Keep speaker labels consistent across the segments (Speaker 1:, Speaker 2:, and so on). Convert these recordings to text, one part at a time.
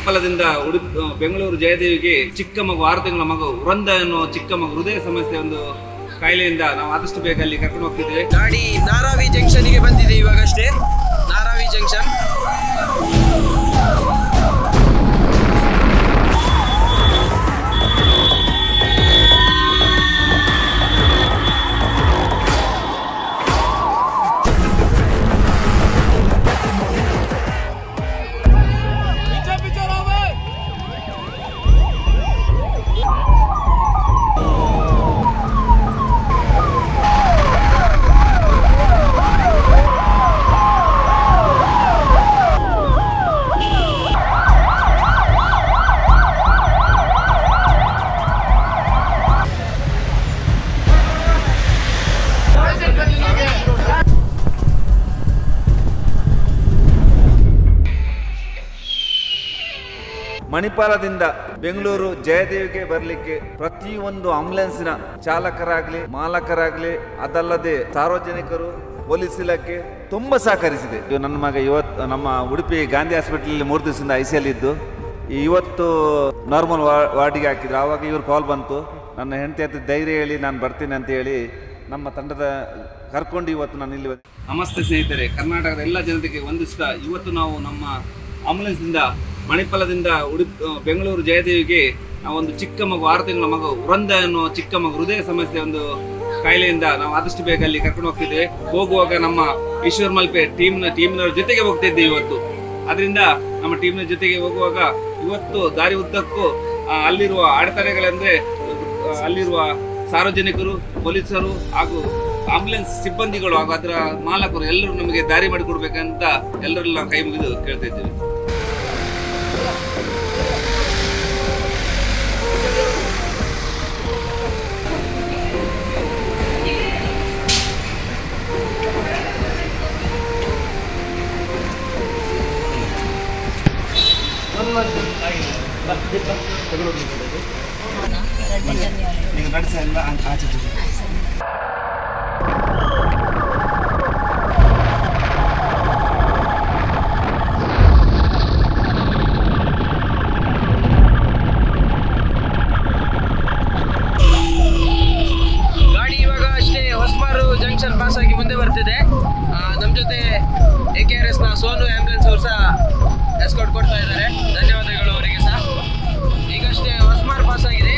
Speaker 1: ಮಣಿಪಾಲದಿಂದ ಬೆಂಗಳೂರು ಜಯದೇವಿಗೆ ಚಿಕ್ಕ ಮಗು 6 ತಿಂಗಳ ಮಗು ವೃಂದ ಅನ್ನೋ ಚಿಕ್ಕ ಮಗು ಹೃದಯ ಸಮಸ್ಯೆ ಒಂದು ಕಾಯಿಲೆಯಿಂದ ನಾವು ಆದಷ್ಟು ಬೇಗ ಅಲ್ಲಿ ಕರ್ಕೊಂಡು ಹೋಗ್ತಿದ್ದೇವೆ.
Speaker 2: ಗಾಡಿ ನಾರಾವಿ ಜಂಕ್ಷನ್ಗೆ ಬಂದಿದೆ ಇವಾಗಷ್ಟೇ. ನಾರಾವಿ ಜಂಕ್ಷನ್
Speaker 3: ಮಣಿಪಾಲದಿಂದ ಬೆಂಗಳೂರು ಜಯದೇವಿಗೆ ಬರಲಿಕ್ಕೆ ಪ್ರತಿಯೊಂದು ಆಂಬುಲೆನ್ಸಿನ ಚಾಲಕರಾಗ್ಲಿ ಮಾಲಕರಾಗ್ಲಿ ಅದಲ್ಲದೆ ಸಾರ್ವಜನಿಕರು ಪೊಲೀಸ್ ಇಲಾಖೆ ತುಂಬಾ ಸಹಕರಿಸಿದೆ. ನನ್ನ ಮಗ ಇವತ್ತು ನಮ್ಮ ಉಡುಪಿ ಗಾಂಧಿ ಹಾಸ್ಪಿಟಲ್ 3 ದಿವಸದಿಂದ ICL ಇದ್ದು ಇವತ್ತು ನಾರ್ಮಲ್ ವಾರ್ಡಿಗೆ ಹಾಕಿದ್ರು. ಆವಾಗ ಇವ್ರ ಕಾಲ್ ಬಂತು. ನನ್ನ ಹೆಂಡತಿ ಹತ್ರ ಧೈರ್ಯ ಹೇಳಿ ನಾನು ಬರ್ತೀನಿ ಅಂತ ಹೇಳಿ ನಮ್ಮ ತಂಡದ ಕರ್ಕೊಂಡು ಇವತ್ತು ನಾನು ಇಲ್ಲಿ ಬಂದೆ.
Speaker 1: ನಮಸ್ತೆ ಸ್ನೇಹಿತರೆ, ಕರ್ನಾಟಕದ ಎಲ್ಲ ಜನತೆಗೆ ವಂದಿಸ್ತಾ ಇವತ್ತು ನಾವು ನಮ್ಮ ಆಂಬುಲೆನ್ಸ್ನಿಂದ ಮಣಿಪಾಲದಿಂದ ಬೆಂಗಳೂರು ಜಯದೇವಿಗೆ ನಾವು ಒಂದು ಚಿಕ್ಕ ಮಗು 6 ತಿಂಗಳ ಮಗು ವೃಂದ ಅನ್ನೋ ಚಿಕ್ಕ ಮಗು ಹೃದಯ ಸಮಸ್ಯೆ ಒಂದು ಕಾಯಿಲೆಯಿಂದ ನಾವು ಆದಷ್ಟು ಬೇಗ ಅಲ್ಲಿ ಕರ್ಕೊಂಡು ಹೋಗ್ತಿದ್ದೇವೆ. ಹೋಗುವಾಗ ನಮ್ಮ ಈಶ್ವರ್ ಮಲ್ಪೆ ಟೀಮ್ನವ್ರ ಜೊತೆಗೆ ಹೋಗ್ತಾ ಇದ್ದೇವೆ ಇವತ್ತು. ಅದರಿಂದ ನಮ್ಮ ಟೀಮ್ನ ಜೊತೆಗೆ ಹೋಗುವಾಗ ಇವತ್ತು ದಾರಿ ಉದ್ದಕ್ಕೂ ಅಲ್ಲಿರುವ ಅಡೆತಡೆಗಳೆಂದ್ರೆ ಅಲ್ಲಿರುವ ಸಾರ್ವಜನಿಕರು, ಪೊಲೀಸರು ಹಾಗೂ ಆಂಬುಲೆನ್ಸ್ ಸಿಬ್ಬಂದಿಗಳು ಹಾಗೂ ಅದರ ಮಾಲಕರು ಎಲ್ಲರೂ ನಮಗೆ ದಾರಿ ಮಾಡಿಕೊಡ್ಬೇಕಂತ ಎಲ್ಲರೆಲ್ಲ ಕೈ ಮುಗಿದು ಕೇಳ್ತಾ ಇದ್ದೇವೆ.
Speaker 3: ಈಗ ನಡೆಸ ಎಲ್ಲ ಆಚೆ
Speaker 2: ಗಾಡಿ ಇವಾಗ ಅಷ್ಟೇ ಹೊಸಮಾರು ಜಂಕ್ಷನ್ ಪಾಸ್ ಆಗಿ ಮುಂದೆ ಬರ್ತಿದೆ. ನಮ್ಮ ಜೊತೆ AKRSನ ಸೋನು ಆಂಬುಲೆನ್ಸ್ ಅವರು ಸಹ ಎಸ್ಕಾರ್ಟ್ ಕೊಡ್ತಾ ಇದ್ದಾರೆ. ಧನ್ಯವಾದಗಳು ಅವರಿಗೆ ಸಹ. ಈಗಷ್ಟೇ ಹೊಸಮಾರು ಪಾಸ್ ಆಗಿದೆ.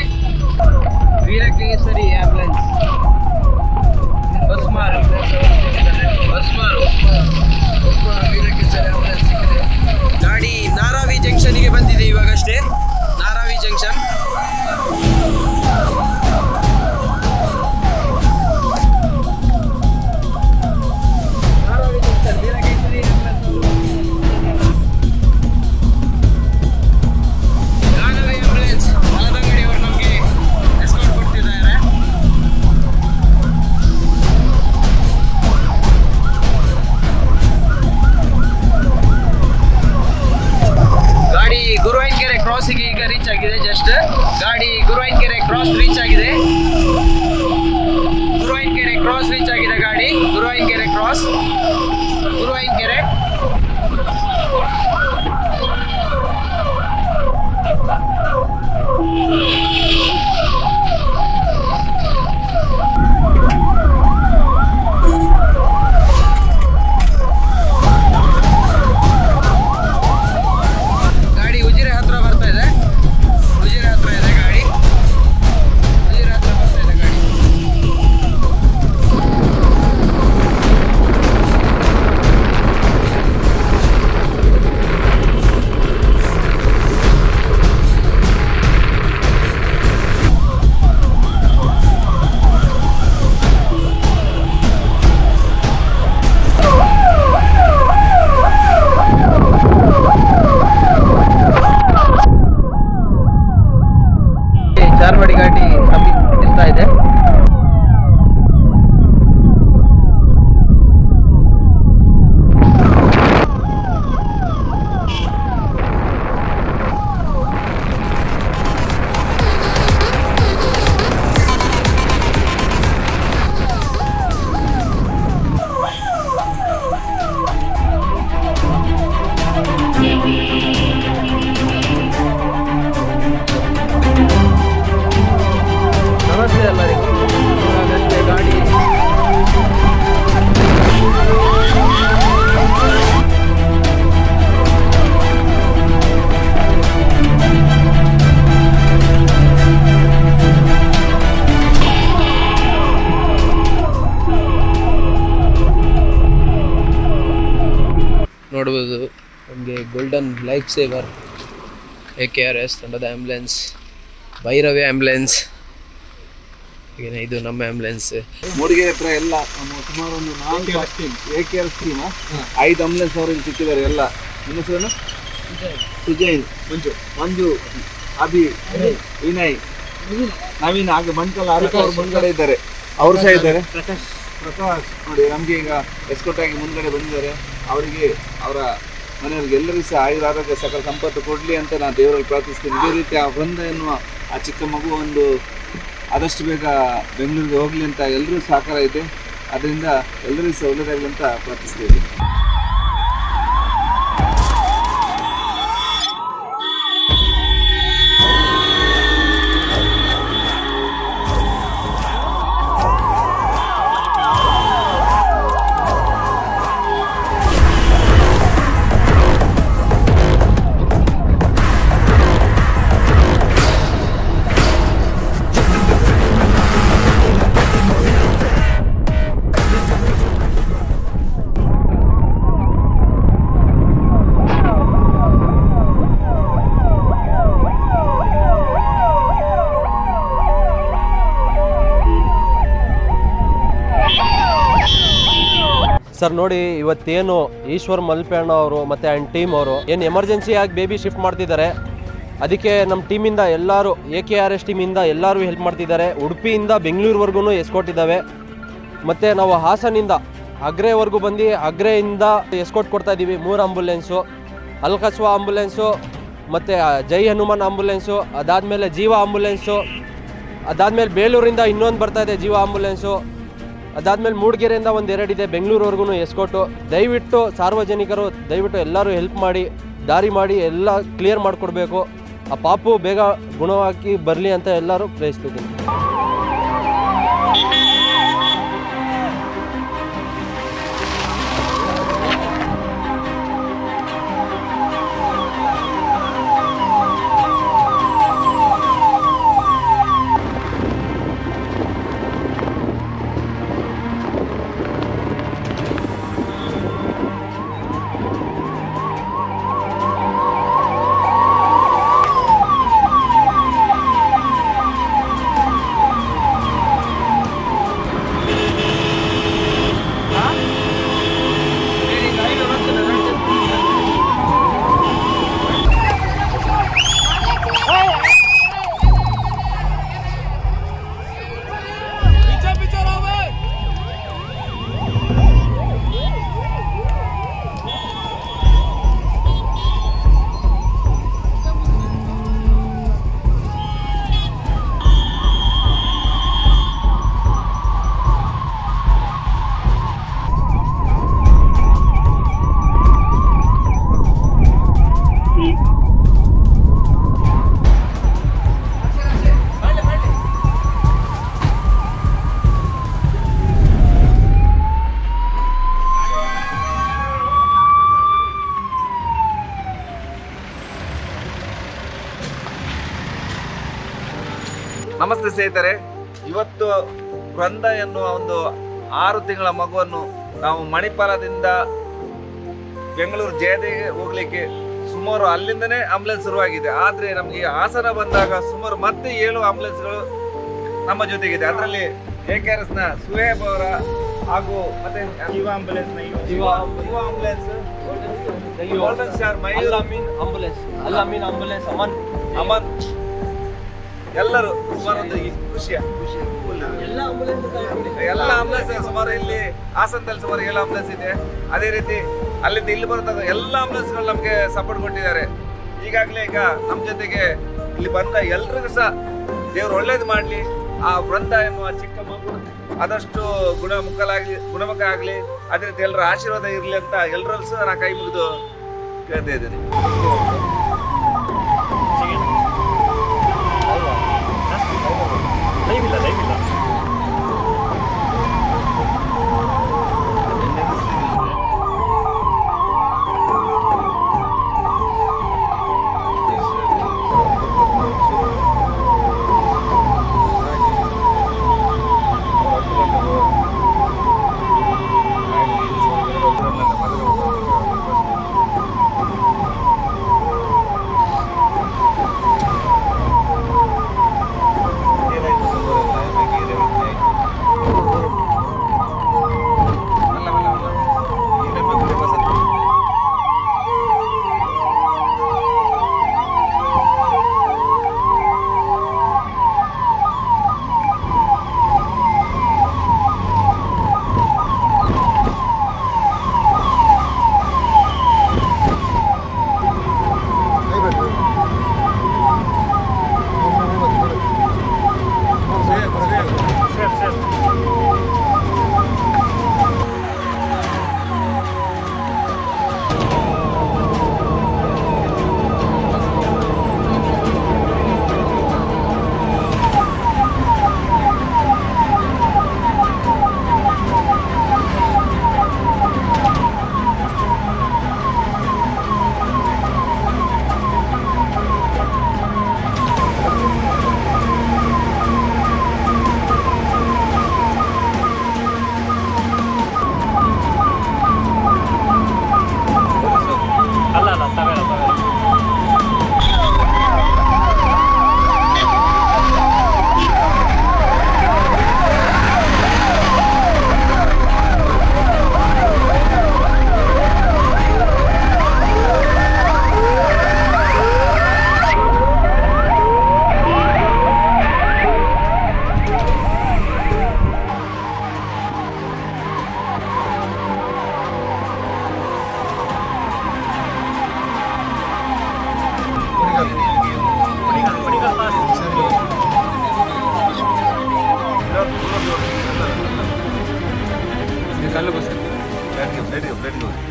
Speaker 2: ವೀರಕೇಸರಿ ಆಂಬುಲೆನ್ಸ್ ನೋಡ್ಬೋದು ನಮಗೆ ಗೋಲ್ಡನ್ ಲೈಫ್ ಸೇವರ್ AKRS ತಂಡದ ಆ್ಯಂಬುಲೆನ್ಸ್, ಭೈರವಿ ಆ್ಯಂಬುಲೆನ್ಸ್, ಇದು ನಮ್ಮ ಆ್ಯಂಬುಲೆನ್ಸ್.
Speaker 3: ಮೂಡಿಗೆರೆ ಹತ್ರ ಎಲ್ಲ ಸುಮಾರು ಒಂದು 4 AKRS ಟೀಮ್ 5 ಆಂಬುಲೆನ್ಸ್ ಅವರು ಇಲ್ಲಿ ಸಿಕ್ಕಿದ್ದಾರೆ ಎಲ್ಲ. ನಿಮ್ಮ ಹೆಸರು? ಸುಜಯ್, ಮಂಜು, ಅಭಿ, ವಿನಯ್, ನವೀನ್, ಹಾಗೆ ಬಂಟ್ಕಲ್ ಅವರು ಮುಂದ್ಗಡೆ ಇದ್ದಾರೆ. ಅವರು ಸಹ ಇದ್ದಾರೆ. ಪ್ರಕಾಶ್ ನೋಡಿ ನಮಗೆ ಈಗ ಎಸ್ಕೋಟ್ ಆಗಿ ಮುಂದ್ಗಡೆ ಬಂದಿದ್ದಾರೆ. ಅವರಿಗೆ ಅವರ ಮನೆಯವರಿಗೆ ಎಲ್ಲರಿಗೂ ಸಹ ಆಯುರ ಆರೋಗ್ಯ ಸಕಲ ಸಂಪತ್ತು ಕೊಡಲಿ ಅಂತ ನಾನು ದೇವರಲ್ಲಿ ಪ್ರಾರ್ಥಿಸ್ತೀನಿ. ಇದೇ ರೀತಿ ಆ ವೃಂದ ಎನ್ನುವ ಆ ಚಿಕ್ಕ ಮಗು ಒಂದು ಆದಷ್ಟು ಬೇಗ ಬೆಂಗಳೂರಿಗೆ ಹೋಗಲಿ ಅಂತ ಎಲ್ಲರೂ ಸಹಕಾರ ಇದೆ. ಅದರಿಂದ ಎಲ್ಲರಿಗೂ ಸಹ ಒಳ್ಳೆಯದಾಗಲಿ ಅಂತ ಪ್ರಾರ್ಥಿಸ್ತೀವಿ.
Speaker 4: ಸರ್ ನೋಡಿ, ಇವತ್ತೇನು ಈಶ್ವರ್ ಮಲ್ಪಣ್ಣ ಅವರು ಮತ್ತು ಆ್ಯಂಡ್ ಟೀಮ್ ಅವರು ಏನು ಎಮರ್ಜೆನ್ಸಿಯಾಗಿ ಬೇಬಿ ಶಿಫ್ಟ್ ಮಾಡ್ತಿದ್ದಾರೆ, ಅದಕ್ಕೆ ನಮ್ಮ ಟೀಮಿಂದ ಎಲ್ಲರೂ AKRS ಟೀಮಿಂದ ಎಲ್ಲರೂ ಹೆಲ್ಪ್ ಮಾಡ್ತಿದ್ದಾರೆ. ಉಡುಪಿಯಿಂದ ಬೆಂಗಳೂರುವರೆಗೂ ಎಸ್ಕೋಟ್ ಇದ್ದಾವೆ. ಮತ್ತು ನಾವು ಹಾಸನಿಂದ ಅಗ್ರೆವರೆಗೂ ಬಂದು ಅಗ್ರೆಯಿಂದ ಎಸ್ಕೋಟ್ ಕೊಡ್ತಾ ಇದ್ದೀವಿ. 3 ಆಂಬುಲೆನ್ಸು, ಅಲ್ಕಸ್ವಾ ಆಂಬುಲೆನ್ಸು, ಮತ್ತು ಜೈ ಹನುಮಾನ್ ಆಂಬುಲೆನ್ಸು, ಅದಾದಮೇಲೆ ಜೀವ ಆಂಬುಲೆನ್ಸು, ಅದಾದಮೇಲೆ ಬೇಲೂರಿಂದ ಇನ್ನೊಂದು ಬರ್ತಾಯಿದೆ ಜೀವ ಆಂಬುಲೆನ್ಸು, ಅದಾದಮೇಲೆ ಮೂಡಿಗೆರೆಯಿಂದ ಒಂದು 2 ಇದೆ, ಬೆಂಗಳೂರುವರೆಗೂ ಎಸ್ಕೋಟು. ದಯವಿಟ್ಟು ಸಾರ್ವಜನಿಕರು ದಯವಿಟ್ಟು ಎಲ್ಲರೂ ಹೆಲ್ಪ್ ಮಾಡಿ, ದಾರಿ ಮಾಡಿ ಎಲ್ಲ ಕ್ಲಿಯರ್ ಮಾಡಿಕೊಡ್ಬೇಕು. ಆ ಪಾಪು ಬೇಗ ಗುಣವಾಗಿ ಬರಲಿ ಅಂತ ಎಲ್ಲರೂ ಪ್ರಯತ್ನಿಸ್ತಿದ್ದೀನಿ.
Speaker 3: ನಮಸ್ತೆ ಸ್ನೇಹಿತರೆ, ಇವತ್ತು ವೃಂದ ಎನ್ನುವ ಒಂದು 6 ತಿಂಗಳ ಮಗುವನ್ನು ನಾವು ಮಣಿಪಾಲದಿಂದ ಬೆಂಗಳೂರು ಜಯದೇವಿಗೆ ಹೋಗ್ಲಿಕ್ಕೆ ಸುಮಾರು ಅಲ್ಲಿಂದನೇ ಆಂಬುಲೆನ್ಸ್ ಶುರುವಾಗಿದೆ. ಆದರೆ ನಮಗೆ ಹಾಸನ ಬಂದಾಗ ಸುಮಾರು ಮತ್ತೆ 7 ಆಂಬುಲೆನ್ಸ್ಗಳು ನಮ್ಮ ಜೊತೆಗಿದೆ. ಅದರಲ್ಲಿ AKRS ನ ಸುಹೇಬ್ ಅವರ ಹಾಗೂ ಮತ್ತೆ ಜೀವ ambulance golden star Mayur
Speaker 4: ambulance, ambulance,
Speaker 3: Aman ಎಲ್ಲರೂ ಸುಮಾರು ಒಂದು ಖುಷಿಯ ಎಲ್ಲ ಆಂಬುಲೆನ್ಸ್ ಸುಮಾರು ಇಲ್ಲಿ ಹಾಸನದಲ್ಲಿ ಸುಮಾರು 7 ಆಂಬುಲೆನ್ಸ್ ಇದೆ. ಅದೇ ರೀತಿ ಅಲ್ಲಿಂದ ಇಲ್ಲಿ ಬರ್ತಕ್ಕ ಎಲ್ಲ ಆಂಬುಲೆನ್ಸ್ಗಳು ನಮಗೆ ಸಪೋರ್ಟ್ ಕೊಟ್ಟಿದ್ದಾರೆ. ಈಗಾಗಲೇ ಈಗ ನಮ್ಮ ಜೊತೆಗೆ ಇಲ್ಲಿ ಬಂದ ಎಲ್ರಿಗೂ ಸಹ ದೇವರು ಒಳ್ಳೇದು ಮಾಡಲಿ. ಆ ವೃಂದ ಎನ್ನುವ ಚಿಕ್ಕ ಮಗು ಆದಷ್ಟು ಗುಣಮುಖ ಆಗಲಿ. ಅದೇ ರೀತಿ ಎಲ್ಲರ ಆಶೀರ್ವಾದ ಇರಲಿ ಅಂತ ಎಲ್ಲರಲ್ಲೂ ಸಹ ನಾನು ಕೈ ಮುಗಿದು ಕೇಳ್ತಾ ಇದ್ದೀನಿ.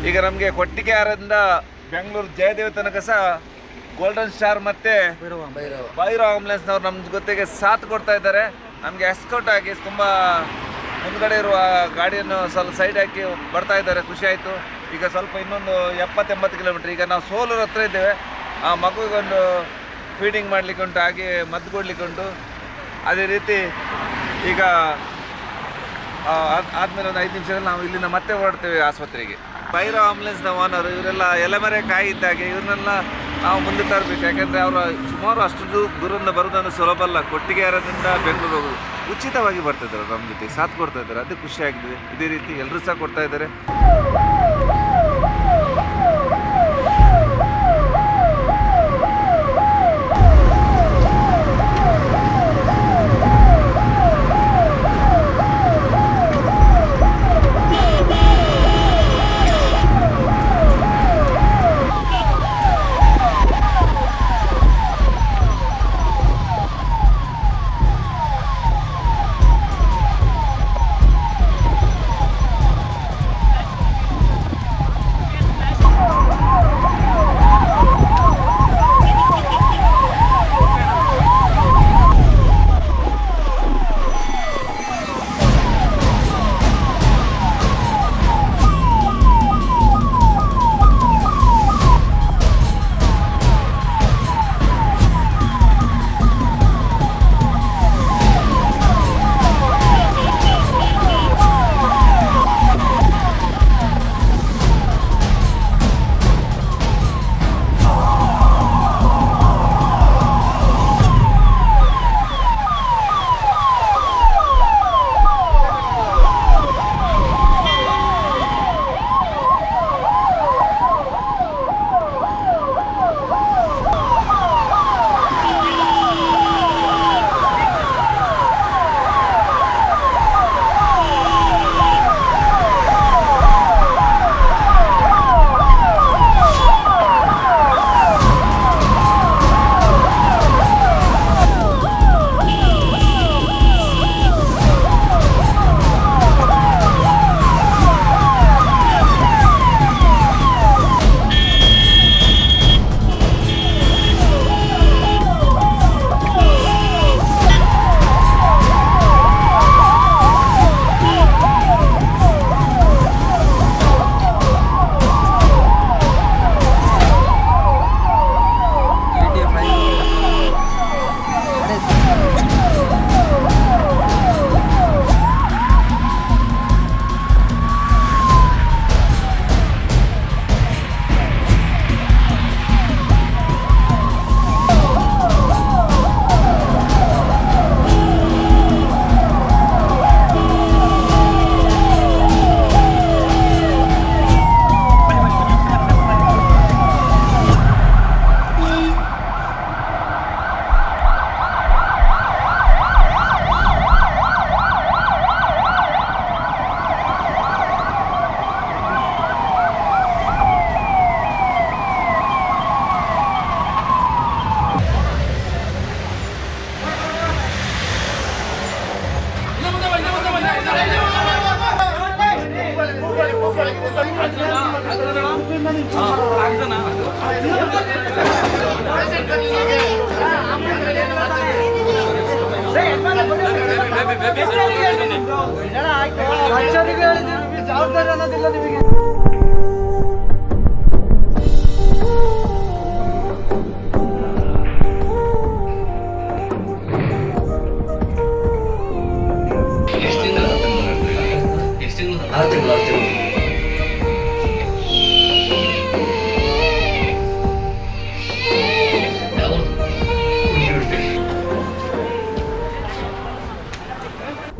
Speaker 3: ಈಗ ನಮಗೆ ಕೊಟ್ಟಿಗೆಹಾರದಿಂದ ಬೆಂಗಳೂರು ಜಯದೇವ ತನಕ ಸಹ ಗೋಲ್ಡನ್ ಸ್ಟಾರ್ ಮತ್ತೆ ಭೈರವ್ ಆಂಬುಲೆನ್ಸ್ನವ್ರು ನಮ್ಮ ಜೊತೆಗೆ ಸಾಥ್ ಕೊಡ್ತಾ ಇದ್ದಾರೆ. ನಮಗೆ ಎಸ್ಕೌಟ್ ಆಗಿ ತುಂಬ ಮುಂದ್ಗಡೆ ಇರುವ ಗಾಡಿಯನ್ನು ಸ್ವಲ್ಪ ಸೈಡ್ ಹಾಕಿ ಬರ್ತಾ ಇದ್ದಾರೆ. ಖುಷಿ ಆಯಿತು. ಈಗ ಸ್ವಲ್ಪ ಇನ್ನೊಂದು 70-80 ಕಿಲೋಮೀಟ್ರ್. ಈಗ ನಾವು ಸೋಲೂರು ಹತ್ರ ಇದ್ದೇವೆ. ಆ ಮಗುವಿಗೊಂದು ಫೀಡಿಂಗ್ ಮಾಡಲಿಕ್ಕೆ ಉಂಟು, ಹಾಗೆ ಮದ್ದು ಕೊಡಲಿಕ್ಕೆ ಉಂಟು. ಅದೇ ರೀತಿ ಈಗ ಆದಮೇಲೆ ಒಂದು 5 ನಿಮಿಷದಲ್ಲಿ ನಾವು ಇಲ್ಲಿಂದ ಮತ್ತೆ ಹೊರಡ್ತೇವೆ ಆಸ್ಪತ್ರೆಗೆ. ಭೈರವ್ ಆಂಬುಲೆನ್ಸ್ನ ಓನರು ಇವರೆಲ್ಲ ಎಲೆಮರೆ ಕಾಯಿ ಇದ್ದಾಗೆ ಇವ್ರನ್ನೆಲ್ಲ ನಾವು ಮುಂದೆ ತರಬೇಕು. ಯಾಕೆಂದರೆ ಅವರು ಸುಮಾರು ಅಷ್ಟು ದೂರದಿಂದ ಬರೋದನ್ನು ಸುಲಭ ಅಲ್ಲ. ಕೊಟ್ಟಿಗೆಹಾರದಿಂದ ಬೆಂಗಳೂರು ಉಚಿತವಾಗಿ ಬರ್ತಿದ್ದಾರೆ, ನಮ್ಮ ಜೊತೆ ಸಾಥ್ ಕೊಡ್ತಾ ಇದ್ದಾರೆ. ಅದು ಖುಷಿಯಾಗಿದೆ. ಇದೇ ರೀತಿ ಎಲ್ಲರೂ ಸಹ ಕೊಡ್ತಾ ಇದ್ದಾರೆ.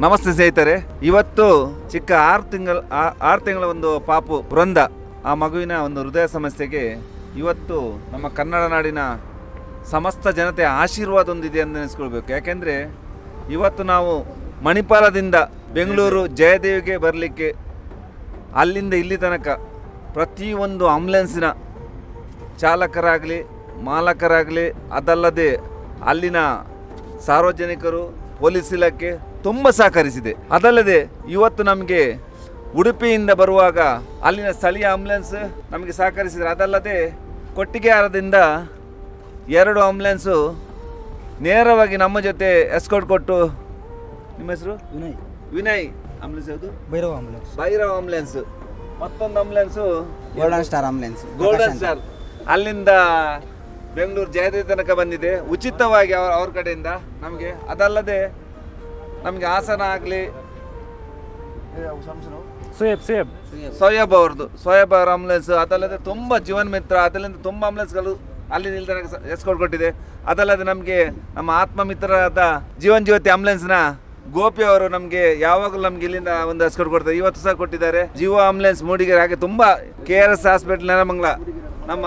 Speaker 3: ನಮಸ್ತೆ ಸ್ನೇಹಿತರೆ, ಇವತ್ತು ಚಿಕ್ಕ 6 ತಿಂಗಳ ಒಂದು ಪಾಪು ವೃಂದ, ಆ ಮಗುವಿನ ಒಂದು ಹೃದಯ ಸಮಸ್ಯೆಗೆ ಇವತ್ತು ನಮ್ಮ ಕನ್ನಡ ನಾಡಿನ ಸಮಸ್ತ ಜನತೆ ಆಶೀರ್ವಾದ ಹೊಂದಿದೆ ಅಂತ ನೆನೆಸ್ಕೊಳ್ಬೇಕು. ಯಾಕೆಂದರೆ ಇವತ್ತು ನಾವು ಮಣಿಪಾಲದಿಂದ ಬೆಂಗಳೂರು ಜಯದೇವಿಗೆ ಬರಲಿಕ್ಕೆ ಅಲ್ಲಿಂದ ಇಲ್ಲಿ ತನಕ ಪ್ರತಿಯೊಂದು ಆಂಬುಲೆನ್ಸಿನ ಚಾಲಕರಾಗಲಿ ಮಾಲಕರಾಗಲಿ, ಅದಲ್ಲದೆ ಅಲ್ಲಿನ ಸಾರ್ವಜನಿಕರು, ಪೊಲೀಸ್ ಇಲಾಖೆ ತುಂಬ ಸಹಕರಿಸಿದೆ. ಅದಲ್ಲದೆ ಇವತ್ತು ನಮಗೆ ಉಡುಪಿಯಿಂದ ಬರುವಾಗ ಅಲ್ಲಿನ ಸ್ಥಳೀಯ ಆಂಬ್ಯುಲೆನ್ಸ್ ನಮಗೆ ಸಹಕರಿಸಿದ್ರು. ಅದಲ್ಲದೆ ಕೊಟ್ಟಿಗೆಹಾರದಿಂದ 2 ಆಂಬ್ಯುಲೆನ್ಸು ನೇರವಾಗಿ ನಮ್ಮ ಜೊತೆ ಎಸ್ಕಾರ್ಟ್ ಕೊಟ್ಟು. ನಿಮ್ಮ ಹೆಸರು? ವಿನಯ್. ಆಂಬ್ಯುಲೆನ್ಸ್ ಯಾವುದು? ಭೈರವ್ ಆಂಬ್ಯುಲೆನ್ಸ್. ಮತ್ತೊಂದು ಆಂಬ್ಯುಲೆನ್ಸು ಗೋಲ್ಡನ್ ಸ್ಟಾರ್ ಅಲ್ಲಿಂದ ಬೆಂಗಳೂರು ಜಯದೇವಿ ತನಕ ಬಂದಿದೆ ಉಚಿತವಾಗಿ ಅವ್ರ ಕಡೆಯಿಂದ ನಮಗೆ. ಅದಲ್ಲದೆ ನಮಗೆ ಹಾಸನ ಆಗಲಿ ಸೋಯಬ್ ಅವರ ಆಂಬ್ಯುಲೆನ್ಸ್, ಅದಲ್ಲದೆ ತುಂಬ ಜೀವನ್ ಮಿತ್ರ, ಅದರಿಂದ ತುಂಬ ಆಂಬ್ಯುಲೆನ್ಸ್ಗಳು ಅಲ್ಲಿ ನಿಲ್ದಾಣಕ್ಕೆ ಎಸ್ಕಾರ್ಟ್ ಕೊಟ್ಟಿದೆ. ಅದಲ್ಲದೆ ನಮಗೆ ನಮ್ಮ ಆತ್ಮ ಮಿತ್ರರಾದ ಜೀವನ್ ಜ್ಯೋತಿ ಆಂಬ್ಯುಲೆನ್ಸ್ನ ಗೋಪಿ ಅವರು ನಮಗೆ ಯಾವಾಗಲೂ ನಮ್ಗೆ ಇಲ್ಲಿಂದ ಒಂದು ಎಸ್ಕಾರ್ಟ್ ಕೊಡ್ತಾರೆ. ಇವತ್ತು ಸಹ ಕೊಟ್ಟಿದ್ದಾರೆ. ಜೀವ ಆಂಬ್ಯುಲೆನ್ಸ್ ಮೂಡಿಗೆರೆ, ಹಾಗೆ ತುಂಬ KRS ಹಾಸ್ಪಿಟಲ್ ನೆಲಮಂಗಲ ನಮ್ಮ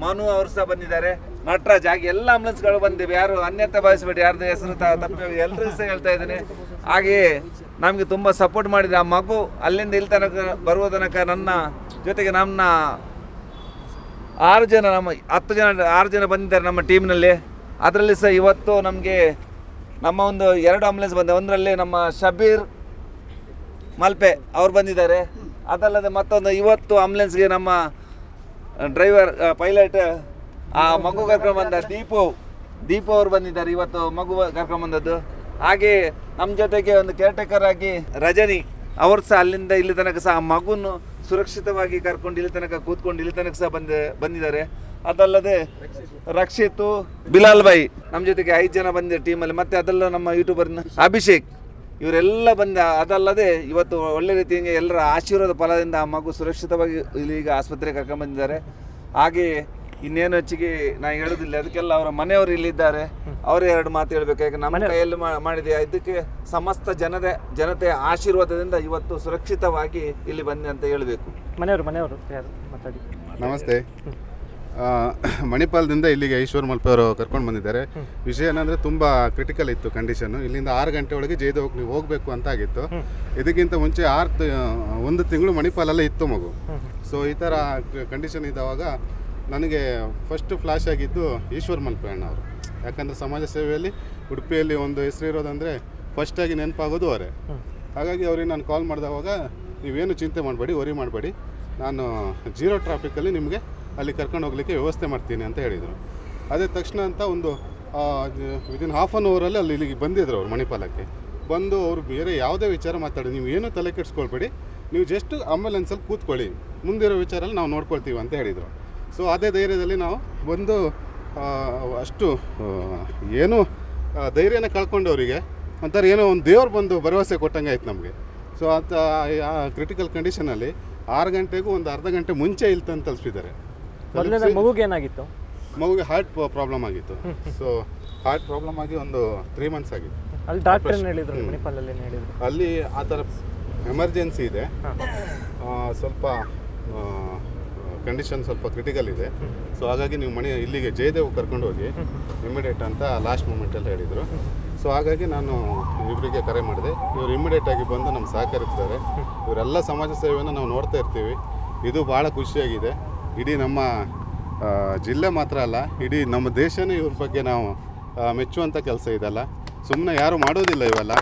Speaker 3: ಮನು ಅವರು ಸಹ ಬಂದಿದ್ದಾರೆ. ನಟರಾಜ್, ಹಾಗೆ ಎಲ್ಲ ಆಂಬ್ಯುಲೆನ್ಸ್ಗಳು ಬಂದಿವೆ. ಯಾರು ಅನ್ಯತಾ ಭಾವಿಸಬೇಡಿ, ಯಾರ್ದು ಹೆಸರು ತಪ್ಪಿ ಎಲ್ಲರಿಗೂ ಸಹ ಹೇಳ್ತಾ ಇದ್ದೇನೆ. ಹಾಗೆಯೇ ನಮಗೆ ತುಂಬ ಸಪೋರ್ಟ್ ಮಾಡಿದೆ. ಆ ಮಗು ಅಲ್ಲಿಂದ ಇಲ್ಲಿ ತನಕ ಬರುವ ತನಕ ನನ್ನ ಜೊತೆಗೆ ನಮ್ಮ 6 ಜನ, ನಮ್ಮ 6 ಜನ ಬಂದಿದ್ದಾರೆ ನಮ್ಮ ಟೀಮ್ನಲ್ಲಿ. ಅದರಲ್ಲಿ ಸಹ ಇವತ್ತು ನಮಗೆ ನಮ್ಮ ಒಂದು 2 ಆಂಬ್ಯುಲೆನ್ಸ್ ಬಂದಿದೆ. ಒಂದರಲ್ಲಿ ನಮ್ಮ ಶಬೀರ್ ಮಲ್ಪೆ ಅವ್ರು ಬಂದಿದ್ದಾರೆ. ಅದಲ್ಲದೆ ಮತ್ತೊಂದು ಇವತ್ತು ಆಂಬ್ಯುಲೆನ್ಸ್ಗೆ ನಮ್ಮ ಡ್ರೈವರ್ ಪೈಲಟ್ ಆ ಮಗು ಕರ್ಕೊಂಡು ಬಂದ ದೀಪು ಅವರು ಬಂದಿದ್ದಾರೆ. ಇವತ್ತು ಮಗು ಕರ್ಕೊಂಡು ಬಂದದ್ದು. ಹಾಗೆ ನಮ್ಮ ಜೊತೆಗೆ ಒಂದು ಕೇರ್ಟೇಕರ್ ಆಗಿ ರಜನಿ ಅವರು ಸಹ ಅಲ್ಲಿಂದ ಇಲ್ಲಿ ತನಕ ಸಹ ಮಗುವನ್ನು ಸುರಕ್ಷಿತವಾಗಿ ಕರ್ಕೊಂಡು ಇಲ್ಲಿ ತನಕ ಕೂತ್ಕೊಂಡು ಇಲ್ಲಿ ತನಕ ಸಹ ಬಂದಿದ್ದಾರೆ. ಅದಲ್ಲದೆ ರಕ್ಷಿತ್, ಬಿಲಾಲ್ ಬೈ ನಮ್ಮ ಜೊತೆಗೆ 5 ಜನ ಬಂದಿದ್ದಾರೆ ಟೀಮಲ್ಲಿ. ಮತ್ತೆ ಅದೆಲ್ಲ ನಮ್ಮ ಯೂಟ್ಯೂಬರ್ನ ಅಭಿಷೇಕ್, ಇವರೆಲ್ಲ ಬಂದ. ಅದಲ್ಲದೆ ಇವತ್ತು ಒಳ್ಳೆ ರೀತಿಯಲ್ಲಿ ಎಲ್ಲರ ಆಶೀರ್ವಾದ ಫಲದಿಂದ ಆ ಮಗು ಸುರಕ್ಷಿತವಾಗಿ ಇಲ್ಲಿ ಈಗ ಆಸ್ಪತ್ರೆಗೆ ಕರ್ಕೊಂಡು ಬಂದಿದ್ದಾರೆ. ಹಾಗೆ ಇನ್ನೇನು ಹೆಚ್ಚಿಗೆ ನಾನು ಹೇಳೋದಿಲ್ಲ, ಅದಕ್ಕೆಲ್ಲ ಅವರ ಮನೆಯವರು ಇಲ್ಲಿದ್ದಾರೆ, ಅವರೇ 2 ಮಾತು ಹೇಳಬೇಕು. ಯಾಕೆ ನಮ್ಮ ಕೈಯಲ್ಲಿ ಮಾಡಿದೆ, ಇದಕ್ಕೆ ಸಮಸ್ತ ಜನತೆಯ ಆಶೀರ್ವಾದದಿಂದ ಇವತ್ತು ಸುರಕ್ಷಿತವಾಗಿ ಇಲ್ಲಿ ಬಂದೆ ಅಂತ ಹೇಳಬೇಕು.
Speaker 5: ಮನೆಯವರು ಯಾರು ಮಾತಾಡಿ.
Speaker 6: ನಮಸ್ತೆ. ಮಣಿಪಾಲದಿಂದ ಇಲ್ಲಿಗೆ ಈಶ್ವರ್ ಮಲ್ಪೆ ಅವರು ಕರ್ಕೊಂಡು ಬಂದಿದ್ದಾರೆ. ವಿಷಯ ಏನಂದರೆ ತುಂಬ ಕ್ರಿಟಿಕಲ್ ಇತ್ತು ಕಂಡೀಷನ್ನು. ಇಲ್ಲಿಂದ 6 ಗಂಟೆ ಒಳಗೆ ಜಯದೇವಕ್ಕೆ ನೀವು ಹೋಗಬೇಕು ಅಂತ ಆಗಿತ್ತು. ಇದಕ್ಕಿಂತ ಮುಂಚೆ 1 ತಿಂಗಳು ಮಣಿಪಾಲಲ್ಲೇ ಇತ್ತು ಮಗು. ಸೊ ಈ ಥರ ಕಂಡೀಷನ್ ಇದ್ದಾವಾಗ ನನಗೆ ಫಸ್ಟ್ ಫ್ಲಾಶ್ ಆಗಿದ್ದು ಈಶ್ವರ್ ಮಲ್ಪೆ ಅಣ್ಣ ಅವರು. ಯಾಕಂದರೆ ಸಮಾಜ ಸೇವೆಯಲ್ಲಿ ಉಡುಪಿಯಲ್ಲಿ ಒಂದು ಹೆಸರು ಇರೋದಂದರೆ ಫಸ್ಟಾಗಿ ನೆನಪಾಗೋದು ಅವರೇ. ಹಾಗಾಗಿ ಅವ್ರಿಗೆ ನಾನು ಕಾಲ್ ಮಾಡಿದವಾಗ ನೀವೇನು ಚಿಂತೆ ಮಾಡಬೇಡಿ, ವರಿ ಮಾಡಬೇಡಿ, ನಾನು 0 ಟ್ರಾಫಿಕಲ್ಲಿ ನಿಮಗೆ ಅಲ್ಲಿ ಕರ್ಕೊಂಡು ಹೋಗಲಿಕ್ಕೆ ವ್ಯವಸ್ಥೆ ಮಾಡ್ತೀನಿ ಅಂತ ಹೇಳಿದರು. ಅದೇ ತಕ್ಷಣ ಅಂತ ಒಂದು ವಿದಿನ್ ಹಾಫ್ ಆನ್ ಅವರಲ್ಲಿ ಅಲ್ಲಿ ಇಲ್ಲಿಗೆ ಬಂದಿದ್ರು ಅವ್ರು ಮಣಿಪಾಲಕ್ಕೆ. ಬಂದು ಅವರು ಬೇರೆ ಯಾವುದೇ ವಿಚಾರ ಮಾತಾಡಿ, ನೀವು ಏನೂ ತಲೆ ಕೆಡಿಸ್ಕೊಳ್ಬೇಡಿ, ನೀವು ಜಸ್ಟ್ ಆಂಬ್ಯುಲೆನ್ಸಲ್ಲಿ ಕೂತ್ಕೊಳ್ಳಿ, ಮುಂದಿರೋ ವಿಚಾರಲ್ಲಿ ನಾವು ನೋಡ್ಕೊಳ್ತೀವಿ ಅಂತ ಹೇಳಿದರು. ಸೊ ಅದೇ ಧೈರ್ಯದಲ್ಲಿ ನಾವು ಬಂದು ಅಷ್ಟು ಏನು ಧೈರ್ಯನ ಕಳ್ಕೊಂಡವರಿಗೆ ಒಂಥರ ಏನೋ ಒಂದು ದೇವ್ರು ಬಂದು ಭರವಸೆ ಕೊಟ್ಟಂಗೆ ಆಯ್ತು ನಮಗೆ. ಸೊ ಆ ಕ್ರಿಟಿಕಲ್ ಕಂಡೀಷನಲ್ಲಿ 6 ಗಂಟೆಗೂ ಒಂದು ಅರ್ಧ ಗಂಟೆ ಮುಂಚೆ ಇಲ್ಲಿ ತಂದು ತಲುಪಿದ್ದಾರೆ.
Speaker 5: ಮಗುಗೆ ಏನಾಗಿತ್ತು?
Speaker 6: ಮಗುಗೆ ಹಾರ್ಟ್ ಪ್ರಾಬ್ಲಮ್ ಆಗಿತ್ತು. ಸೊ ಹಾರ್ಟ್ ಪ್ರಾಬ್ಲಮ್ ಆಗಿ ಒಂದು 3 ಮಂತ್ಸ್ ಆಗಿತ್ತು.
Speaker 5: ಅಲ್ಲಿ ಡಾಕ್ಟರ್ ಏನು ಹೇಳಿದ್ರು? ಮಣಿಪಾಲಲ್ಲಿ ಏನು ಹೇಳಿದ್ರು?
Speaker 6: ಅಲ್ಲಿ ಆ ಥರ ಎಮರ್ಜೆನ್ಸಿ ಇದೆ, ಸ್ವಲ್ಪ ಕಂಡೀಷನ್ ಸ್ವಲ್ಪ ಕ್ರಿಟಿಕಲ್ ಇದೆ. ಸೊ ಹಾಗಾಗಿ ನೀವು ಇಲ್ಲಿಗೆ ಜಯದೇವ್ ಕರ್ಕೊಂಡು ಹೋಗಿ ಇಮಿಡಿಯೇಟ್ ಅಂತ ಲಾಸ್ಟ್ ಮೂಮೆಂಟಲ್ಲಿ ಹೇಳಿದರು. ಸೊ ಹಾಗಾಗಿ ನಾನು ಇವರಿಗೆ ಕರೆ ಮಾಡಿದೆ. ಇವರು ಇಮಿಡಿಯೇಟಾಗಿ ಬಂದು ನಮ್ಗೆ ಸಹಕರಿಸ್ತಾರೆ. ಇವರೆಲ್ಲ ಸಮಾಜ ಸೇವೆಯನ್ನು ನಾವು ನೋಡ್ತಾ ಇರ್ತೀವಿ. ಇದು ಭಾಳ ಖುಷಿಯಾಗಿದೆ. ಇಡೀ ನಮ್ಮ ಜಿಲ್ಲೆ ಮಾತ್ರ ಅಲ್ಲ, ಇಡೀ ನಮ್ಮ ದೇಶನೇ ಇವ್ರ ಬಗ್ಗೆ ನಾವು ಮೆಚ್ಚುವಂಥ ಕೆಲಸ ಇದೆಲ್ಲ. ಸುಮ್ಮನೆ ಯಾರು ಮಾಡೋದಿಲ್ಲ ಇವೆಲ್ಲ.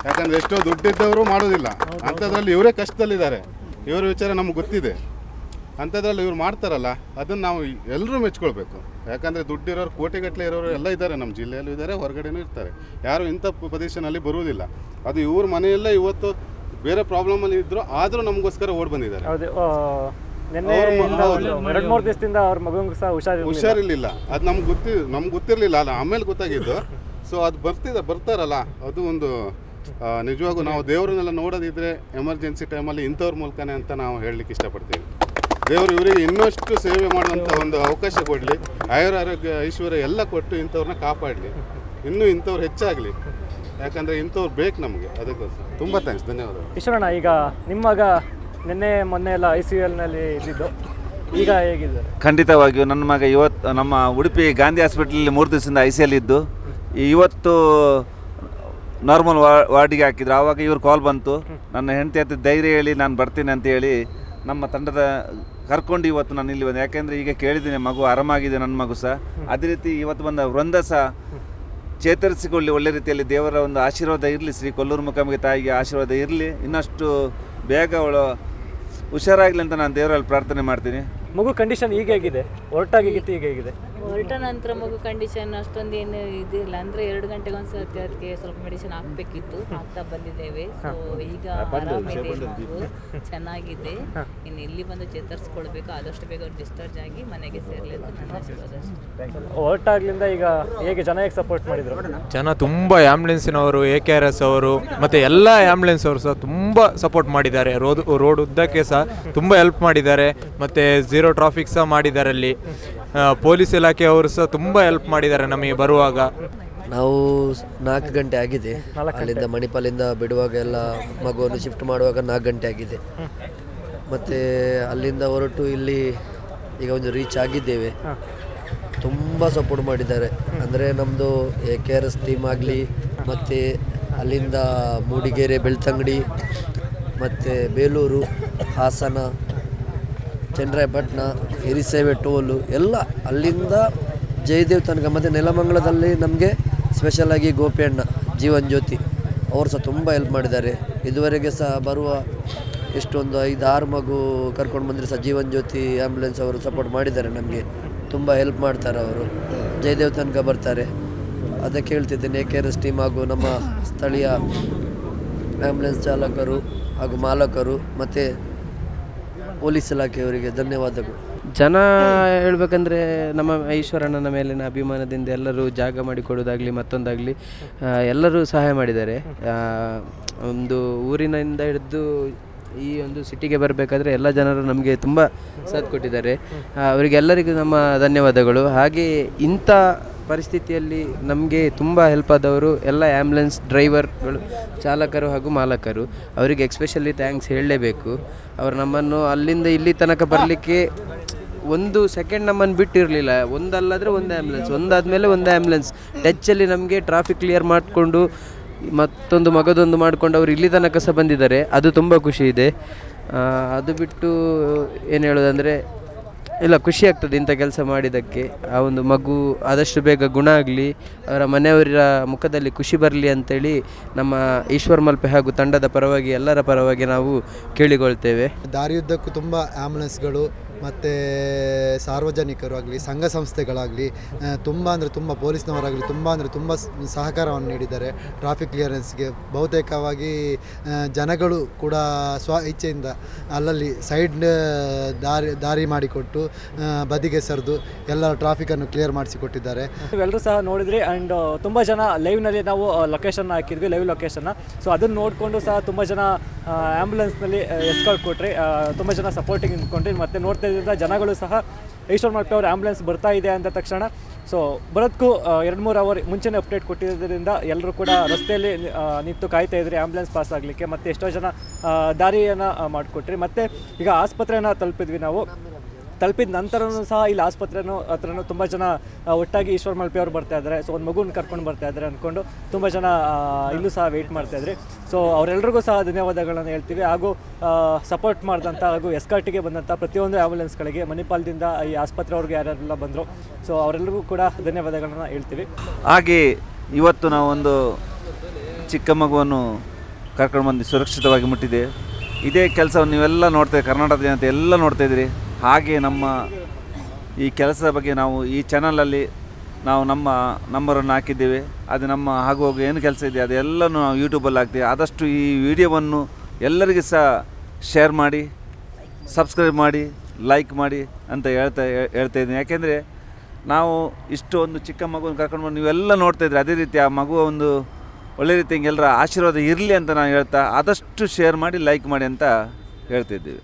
Speaker 6: ಯಾಕಂದರೆ ಎಷ್ಟೋ ದುಡ್ಡಿದ್ದವರು ಮಾಡೋದಿಲ್ಲ. ಅಂಥದ್ರಲ್ಲಿ ಇವರೇ ಕಷ್ಟದಲ್ಲಿದ್ದಾರೆ. ಇವರ ವಿಚಾರ ನಮ್ಗೆ ಗೊತ್ತಿದೆ. ಅಂಥದ್ರಲ್ಲಿ ಇವ್ರು ಮಾಡ್ತಾರಲ್ಲ, ಅದನ್ನು ನಾವು ಎಲ್ಲರೂ ಮೆಚ್ಕೊಳ್ಬೇಕು. ಯಾಕಂದರೆ ದುಡ್ಡಿರೋರು, ಕೋಟಿಗಟ್ಟಲೆ ಇರೋರು ಎಲ್ಲ ಇದ್ದಾರೆ, ನಮ್ಮ ಜಿಲ್ಲೆಯಲ್ಲೂ ಇದ್ದಾರೆ, ಹೊರಗಡೆನೂ ಇರ್ತಾರೆ. ಯಾರು ಇಂಥ ಪೊಸಿಷನಲ್ಲಿ ಬರುವುದಿಲ್ಲ. ಅದು ಇವ್ರ ಮನೆಯಲ್ಲೇ ಇವತ್ತು ಬೇರೆ ಪ್ರಾಬ್ಲಮಲ್ಲಿ ಇದ್ದರು, ಆದರೂ ನಮಗೋಸ್ಕರ ಓಡಿ ಬಂದಿದ್ದಾರೆ.
Speaker 5: 2-3 ದಿವಸದಿಂದ ಅವ್ರ ಮಗುಂಗೆ ಸಹ
Speaker 6: ಹುಷಾರಿರಲಿಲ್ಲ. ಅದು ನಮ್ಗೆ ಗೊತ್ತಿರಲಿಲ್ಲ ಅಲ್ಲ, ಆಮೇಲೆ ಗೊತ್ತಾಗಿದ್ದು. ಸೊ ಅದು ಬರ್ತಾರಲ್ಲ, ಅದು ಒಂದು ನಿಜವಾಗೂ ನಾವು ದೇವರನ್ನೆಲ್ಲ ನೋಡೋದಿದ್ರೆ ಎಮರ್ಜೆನ್ಸಿ ಟೈಮಲ್ಲಿ ಇಂಥವ್ರ ಮೂಲಕನೇ ಅಂತ ನಾವು ಹೇಳಲಿಕ್ಕೆ ಇಷ್ಟಪಡ್ತೀವಿ. ದೇವರು ಇವರಿಗೆ ಇನ್ನಷ್ಟು ಸೇವೆ ಮಾಡುವಂಥ ಒಂದು ಅವಕಾಶ ಕೊಡಲಿ, ಆಯುರಾರೋಗ್ಯ ಐಶ್ವರ್ಯ ಎಲ್ಲ ಕೊಟ್ಟು ಇಂಥವ್ರನ್ನ ಕಾಪಾಡಲಿ, ಇನ್ನೂ ಇಂಥವ್ರು ಹೆಚ್ಚಾಗಲಿ. ಯಾಕಂದರೆ ಇಂಥವ್ರು ಬೇಕು ನಮಗೆ. ಅದಕ್ಕೋಸ್ಕರ ತುಂಬ ಥ್ಯಾಂಕ್ಸ್, ಧನ್ಯವಾದಗಳು.
Speaker 5: ಈಶ್ವರಣ್ಣ, ಈಗ ನಿಮ್ಮ ಮಗ ಮೊನ್ನೆ ಎಲ್ಲ ICUನಲ್ಲಿ ಇದ್ದಿದ್ದು, ಈಗ ಹೇಗಿದ್ದಾರೆ?
Speaker 3: ಖಂಡಿತವಾಗಿಯೂ ನನ್ನ ಮಗ ಇವತ್ತು ನಮ್ಮ ಉಡುಪಿ ಗಾಂಧಿ ಹಾಸ್ಪಿಟಲಲ್ಲಿ 3 ದಿವಸದಿಂದ ICL ಇದ್ದು, ಇವತ್ತು ನಾರ್ಮಲ್ ವಾರ್ಡಿಗೆ ಹಾಕಿದ್ರು. ಆವಾಗ ಇವ್ರು ಕಾಲ್ ಬಂತು. ನನ್ನ ಹೆಂಡತಿ ಹತ್ರ ಧೈರ್ಯ ಹೇಳಿ ನಾನು ಬರ್ತೀನಿ ಅಂತ ಹೇಳಿ ನಮ್ಮ ತಂಡದ ಕರ್ಕೊಂಡು ಇವತ್ತು ನಾನು ಇಲ್ಲಿ ಬಂದೆ. ಯಾಕೆಂದರೆ ಈಗ ಕೇಳಿದ್ದೀನಿ, ಮಗು ಆರಾಮಾಗಿದೆ ನನ್ನ ಮಗು ಸಹ. ಅದೇ ರೀತಿ ಇವತ್ತು ಬಂದ ವೃಂದ ಸಹ ಚೇತರಿಸಿಕೊಳ್ಳಿ, ಒಳ್ಳೆ ರೀತಿಯಲ್ಲಿ ದೇವರ ಒಂದು ಆಶೀರ್ವಾದ ಇರಲಿ, ಶ್ರೀ ಕೊಲ್ಲೂರು ಮೂಕಾಂಬಿಕೆ ತಾಯಿಗೆ ಆಶೀರ್ವಾದ ಇರಲಿ, ಇನ್ನಷ್ಟು ಬೇಗ ಅವಳು ಹುಷಾರಾಗಲಿ ಅಂತ ನಾನು ದೇವರಲ್ಲಿ ಪ್ರಾರ್ಥನೆ ಮಾಡ್ತೀನಿ.
Speaker 5: ಮಗು ಕಂಡೀಷನ್ ಈಗ ಹೇಗಿದೆ? ಹೊರಟಾಗಿತ್ತು ಈಗ ಹೇಗಿದೆ?
Speaker 7: ಹೊರಟ ನಂತರ ಮಗು ಕಂಡೀಷನ್ ಅಷ್ಟೊಂದು ಏನು ಇದಿಲ್ಲ, ಅಂದರೆ 2 ಗಂಟೆಗೆ ಒಂದ್ಸತಿ ಅದಕ್ಕೆ ಸ್ವಲ್ಪ ಮೆಡಿಸಿನ್ ಹಾಕಬೇಕಿತ್ತು, ಹಾಕ್ತಾ ಬಂದಿದ್ದೇವೆ. ಸೊ ಈಗ ಆರಾಮಿದೆ, ಮಗು ಚೆನ್ನಾಗಿದೆ. ಇನ್ನು ಇಲ್ಲಿ ಬಂದು ಚೇತರಿಸ್ಕೊಳ್ಬೇಕು, ಆದಷ್ಟು ಬೇಗ ಡಿಸ್ಚಾರ್ಜ್ ಆಗಿ ಮನೆಗೆ ಸೇರಲಿ ಅಂತ ನನ್ನ ಆಶೀರ್ವಾದ ಅಷ್ಟೇ.
Speaker 5: ಹೊರಟಾಗ್ಲಿಂದ ಈಗ ಹೇಗೆ ಜನ ಹೇಗೆ ಸಪೋರ್ಟ್ ಮಾಡಿದ್ರು?
Speaker 8: ಜನ ತುಂಬ ಆ್ಯಂಬುಲೆನ್ಸಿನವರು, AKRS ಅವರು ಮತ್ತು ಎಲ್ಲ ಆ್ಯಂಬುಲೆನ್ಸ್ ಅವರು ಸಹ ತುಂಬ ಸಪೋರ್ಟ್ ಮಾಡಿದ್ದಾರೆ. ರೋಡ್ ಉದ್ದಕ್ಕೆ ಸಹ ತುಂಬ ಹೆಲ್ಪ್ ಮಾಡಿದ್ದಾರೆ. ಮತ್ತು ಝೀರೋ ಟ್ರಾಫಿಕ್ ಸಹ ಮಾಡಿದ್ದಾರೆ. ಅಲ್ಲಿ ಪೊಲೀಸ್ ಇಲಾಖೆಯವರು ಸಹ ತುಂಬ ಹೆಲ್ಪ್ ಮಾಡಿದ್ದಾರೆ ನಮಗೆ ಬರುವಾಗ.
Speaker 9: ನಾವು 4 ಗಂಟೆ ಆಗಿದೆ. ಅಲ್ಲಿಂದ ಮಣಿಪಾಲಿಂದ ಬಿಡುವಾಗ ಎಲ್ಲ ಮಗುವನ್ನು ಶಿಫ್ಟ್ ಮಾಡುವಾಗ 4 ಗಂಟೆ ಆಗಿದೆ. ಮತ್ತು ಅಲ್ಲಿಂದ ಹೊರಟು ಇಲ್ಲಿ ಈಗ ಒಂದು ರೀಚ್ ಆಗಿದ್ದೇವೆ. ತುಂಬ ಸಪೋರ್ಟ್ ಮಾಡಿದ್ದಾರೆ. ಅಂದರೆ ನಮ್ಮದು AKRS ಟೀಮ್ ಆಗಲಿ, ಮತ್ತು ಅಲ್ಲಿಂದ ಮೂಡಿಗೆರೆ, ಬೆಳ್ತಂಗಡಿ, ಮತ್ತು ಬೇಲೂರು, ಹಾಸನ, ಚನ್ನರಾಯಪಟ್ಟಣ, ಹಿರಿಸೇವೆ ಟೋಲು ಎಲ್ಲ ಅಲ್ಲಿಂದ ಜಯದೇವ್ ತನಕ, ಮತ್ತು ನೆಲಮಂಗಲದಲ್ಲಿ ನಮಗೆ ಸ್ಪೆಷಲಾಗಿ ಗೋಪಿಯಣ್ಣ, ಜೀವನ್ ಜ್ಯೋತಿ ಅವರು ಸಹ ತುಂಬ ಹೆಲ್ಪ್ ಮಾಡಿದ್ದಾರೆ. ಇದುವರೆಗೆ ಸಹ ಬರುವ ಎಷ್ಟೊಂದು 5-6 ಮಗು ಕರ್ಕೊಂಡು ಬಂದರೆ ಸಹ ಜೀವನ್ ಜ್ಯೋತಿ ಆ್ಯಂಬುಲೆನ್ಸ್ ಅವರು ಸಪೋರ್ಟ್ ಮಾಡಿದ್ದಾರೆ. ನಮಗೆ ತುಂಬ ಹೆಲ್ಪ್ ಮಾಡ್ತಾರೆ ಅವರು. ಜಯದೇವ್ ತನಕ ಬರ್ತಾರೆ. ಅದಕ್ಕೆ ಹೇಳ್ತಿದ್ದೇನೆ, AKRS ಟೀಮ್ ಹಾಗೂ ನಮ್ಮ ಸ್ಥಳೀಯ ಆ್ಯಂಬುಲೆನ್ಸ್ ಚಾಲಕರು ಹಾಗೂ ಮಾಲಕರು ಮತ್ತು ಪೊಲೀಸ್ ಇಲಾಖೆಯವರಿಗೆ ಧನ್ಯವಾದಗಳು.
Speaker 2: ಜನ ಹೇಳಬೇಕಂದ್ರೆ ನಮ್ಮ ಈಶ್ವರಣ್ಣನ ಮೇಲಿನ ಅಭಿಮಾನದಿಂದ ಎಲ್ಲರೂ ಜಾಗ ಮಾಡಿಕೊಡೋದಾಗಲಿ ಮತ್ತೊಂದಾಗಲಿ ಎಲ್ಲರೂ ಸಹಾಯ ಮಾಡಿದ್ದಾರೆ. ಒಂದು ಊರಿನಿಂದ ಹಿಡಿದು ಈ ಒಂದು ಸಿಟಿಗೆ ಬರಬೇಕಾದ್ರೆ ಎಲ್ಲ ಜನರು ನಮಗೆ ತುಂಬ ಸಾಥ್ ಕೊಟ್ಟಿದ್ದಾರೆ. ಅವರಿಗೆಲ್ಲರಿಗೂ ನಮ್ಮ ಧನ್ಯವಾದಗಳು. ಹಾಗೆ ಇಂಥ ಪರಿಸ್ಥಿತಿಯಲ್ಲಿ ನಮಗೆ ತುಂಬ ಹೆಲ್ಪ್ ಆದವರು ಎಲ್ಲ ಆ್ಯಂಬುಲೆನ್ಸ್ ಡ್ರೈವರ್ಗಳು, ಚಾಲಕರು ಹಾಗೂ ಮಾಲಕರು. ಅವರಿಗೆ ಎಕ್ಸ್ಪೆಷಲಿ ಥ್ಯಾಂಕ್ಸ್ ಹೇಳಲೇಬೇಕು. ಅವರು ನಮ್ಮನ್ನು ಅಲ್ಲಿಂದ ಇಲ್ಲಿ ತನಕ ಬರಲಿಕ್ಕೆ 1 ಸೆಕೆಂಡ್ ನಮ್ಮನ್ನು ಬಿಟ್ಟಿರಲಿಲ್ಲ. ಒಂದಲ್ಲಾದರೆ ಒಂದು ಆ್ಯಂಬುಲೆನ್ಸ್, ಒಂದಾದಮೇಲೆ ಒಂದು ಆ್ಯಂಬುಲೆನ್ಸ್ ಟಚ್ಚಲ್ಲಿ ನಮಗೆ ಟ್ರಾಫಿಕ್ ಕ್ಲಿಯರ್ ಮಾಡಿಕೊಂಡು ಮತ್ತೊಂದು ಮಗದೊಂದು ಮಾಡಿಕೊಂಡು ಅವರು ಇಲ್ಲಿ ತನಕ ಸಹ ಬಂದಿದ್ದಾರೆ. ಅದು ತುಂಬ ಖುಷಿ ಇದೆ. ಅದು ಬಿಟ್ಟು ಏನು ಹೇಳೋದಂದರೆ, ಇಲ್ಲ ಖುಷಿ ಆಗ್ತದೆ ಇಂಥ ಕೆಲಸ ಮಾಡಿದ್ದಕ್ಕೆ. ಆ ಒಂದು ಮಗು ಆದಷ್ಟು ಬೇಗ ಗುಣ ಆಗಲಿ, ಅವರ ಮನೆಯವರ ಮುಖದಲ್ಲಿ ಖುಷಿ ಬರಲಿ ಅಂತೇಳಿ ನಮ್ಮ ಈಶ್ವರ್ ಮಲ್ಪೆ ಹಾಗೂ ತಂಡದ ಪರವಾಗಿ ಎಲ್ಲರ ಪರವಾಗಿ ನಾವು ಕೇಳಿಕೊಳ್ತೇವೆ.
Speaker 10: ದಾರಿಯುದ್ದಕ್ಕೂ ತುಂಬ ಆ್ಯಂಬುಲೆನ್ಸ್ಗಳು ಮತ್ತು ಸಾರ್ವಜನಿಕರು ಆಗಲಿ, ಸಂಘ ಸಂಸ್ಥೆಗಳಾಗಲಿ ತುಂಬ ಪೊಲೀಸ್ನವರಾಗಲಿ ತುಂಬ ಸಹಕಾರವನ್ನು ನೀಡಿದ್ದಾರೆ ಟ್ರಾಫಿಕ್ ಕ್ಲಿಯರೆನ್ಸ್ಗೆ. ಬಹುತೇಕವಾಗಿ ಜನಗಳು ಕೂಡ ಸ್ವ ಇಚ್ಛೆಯಿಂದ ಅಲ್ಲಲ್ಲಿ ಸೈಡ್ ದಾರಿ ಮಾಡಿಕೊಟ್ಟು ಬದಿಗೆ ಸರಿದು ಎಲ್ಲ ಟ್ರಾಫಿಕನ್ನು ಕ್ಲಿಯರ್ ಮಾಡಿಸಿಕೊಟ್ಟಿದ್ದಾರೆ.
Speaker 5: ನೀವೆಲ್ಲರೂ ಸಹ ನೋಡಿದ್ರಿ. ಆ್ಯಂಡ್ ತುಂಬ ಜನ ಲೈವ್ನಲ್ಲಿ ನಾವು ಲೊಕೇಶನ್ ಹಾಕಿದ್ವಿ, ಲೈವ್ ಲೊಕೇಶನ್ನ. ಸೊ ಅದನ್ನು ನೋಡಿಕೊಂಡು ಸಹ ತುಂಬ ಜನ ಆ್ಯಂಬುಲೆನ್ಸ್ನಲ್ಲಿ ಎಸ್ಕಾರ್ಟ್ ಕೊಟ್ರಿ, ತುಂಬ ಜನ ಸಪೋರ್ಟಿಂಗ್ ನಿಂತ್ಕೊಂಡ್ರಿ. ಮತ್ತು ನೋಡ್ತಾ ಇದ್ದ ಜನಗಳು ಸಹ ಈಶ್ವರ್ ಮಲ್ಪೆ ಅವ್ರ ಆ್ಯಂಬುಲೆನ್ಸ್ ಬರ್ತಾ ಇದೆ ಅಂದ ತಕ್ಷಣ ಸೊ ಬರೋದಕ್ಕೂ 2-3 ಅವರ್ ಮುಂಚೆನೇ ಅಪ್ಡೇಟ್ ಕೊಟ್ಟಿದ್ದರಿಂದ ಎಲ್ಲರೂ ಕೂಡ ರಸ್ತೆಯಲ್ಲಿ ನಿಂತು ಕಾಯ್ತಾ ಇದ್ರಿ ಆ್ಯಂಬುಲೆನ್ಸ್ ಪಾಸ್ ಆಗಲಿಕ್ಕೆ. ಮತ್ತು ಎಷ್ಟೋ ಜನ ದಾರಿಯನ್ನು ಮಾಡಿಕೊಟ್ರಿ. ಮತ್ತು ಈಗ ಆಸ್ಪತ್ರೆಯನ್ನು ತಲುಪಿದ್ವಿ ನಾವು. ತಲುಪಿದ ನಂತರನೂ ಸಹ ಇಲ್ಲಿ ಆಸ್ಪತ್ರೆನೂ ಹತ್ರನೂ ತುಂಬ ಜನ ಒಟ್ಟಾಗಿ ಈಶ್ವರ್ ಮಲ್ಪೆ ಅವ್ರು ಬರ್ತಾ ಇದ್ದಾರೆ. ಸೊ ಒಂದು ಮಗುನ ಕರ್ಕೊಂಡು ಬರ್ತಾ ಇದ್ದಾರೆ ಅಂದ್ಕೊಂಡು ತುಂಬ ಜನ ಇಲ್ಲೂ ಸಹ ವೆಯ್ಟ್ ಮಾಡ್ತಾಯಿದ್ರಿ. ಸೊ ಅವರೆಲ್ಲರಿಗೂ ಸಹ ಧನ್ಯವಾದಗಳನ್ನು ಹೇಳ್ತೀವಿ. ಹಾಗೂ ಸಪೋರ್ಟ್ ಮಾಡಿದಂಥ ಹಾಗೂ ಎಸ್ಕಾರ್ಟಿಗೆ ಬಂದಂಥ ಪ್ರತಿಯೊಂದು ಆ್ಯಂಬುಲೆನ್ಸ್ಗಳಿಗೆ ಮಣಿಪಾಲದಿಂದ ಈ ಆಸ್ಪತ್ರೆಯವ್ರಿಗೆ ಯಾರೆಲ್ಲ ಬಂದರು, ಸೊ ಅವರೆಲ್ಲರಿಗೂ ಕೂಡ ಧನ್ಯವಾದಗಳನ್ನು ಹೇಳ್ತೀವಿ.
Speaker 3: ಹಾಗೆ ಇವತ್ತು ನಾವೊಂದು ಚಿಕ್ಕ ಮಗುವನ್ನು ಕರ್ಕೊಂಡು ಬಂದು ಸುರಕ್ಷಿತವಾಗಿ ಮುಟ್ಟಿದೆ. ಇದೇ ಕೆಲಸವನ್ನು ನೀವೆಲ್ಲ ನೋಡ್ತಾ, ಕರ್ನಾಟಕದ ಜನತೆ ಎಲ್ಲ ನೋಡ್ತಾಯಿದ್ದೀರಿ. ಹಾಗೆ ನಮ್ಮ ಈ ಕೆಲಸದ ಬಗ್ಗೆ ನಾವು ಈ ಚಾನಲಲ್ಲಿ ನಾವು ನಮ್ಮ ನಂಬರನ್ನು ಹಾಕಿದ್ದೇವೆ. ಅದು ನಮ್ಮ ಆಗುವಾಗ ಏನು ಕೆಲಸ ಇದೆ ಅದೆಲ್ಲನೂ ನಾವು ಯೂಟ್ಯೂಬಲ್ಲಿ ಹಾಕ್ತೀವಿ. ಆದಷ್ಟು ಈ ವಿಡಿಯೋವನ್ನು ಎಲ್ಲರಿಗೂ ಸಹ ಶೇರ್ ಮಾಡಿ, ಸಬ್ಸ್ಕ್ರೈಬ್ ಮಾಡಿ, ಲೈಕ್ ಮಾಡಿ ಅಂತ ಹೇಳ್ತಾ ಇದ್ದೀನಿ. ಯಾಕೆಂದರೆ ನಾವು ಇಷ್ಟು ಒಂದು ಚಿಕ್ಕ ಮಗುವನ್ನು ಕರ್ಕೊಂಡು ಬಂದು ನೀವೆಲ್ಲ ನೋಡ್ತಾಯಿದ್ರಿ. ಅದೇ ರೀತಿ ಆ ಮಗು ಒಂದು ಒಳ್ಳೆ ರೀತಿ ಎಲ್ಲರ ಆಶೀರ್ವಾದ ಇರಲಿ ಅಂತ ನಾವು ಹೇಳ್ತಾ ಆದಷ್ಟು ಶೇರ್ ಮಾಡಿ, ಲೈಕ್ ಮಾಡಿ ಅಂತ ಹೇಳ್ತಿದ್ದೀವಿ.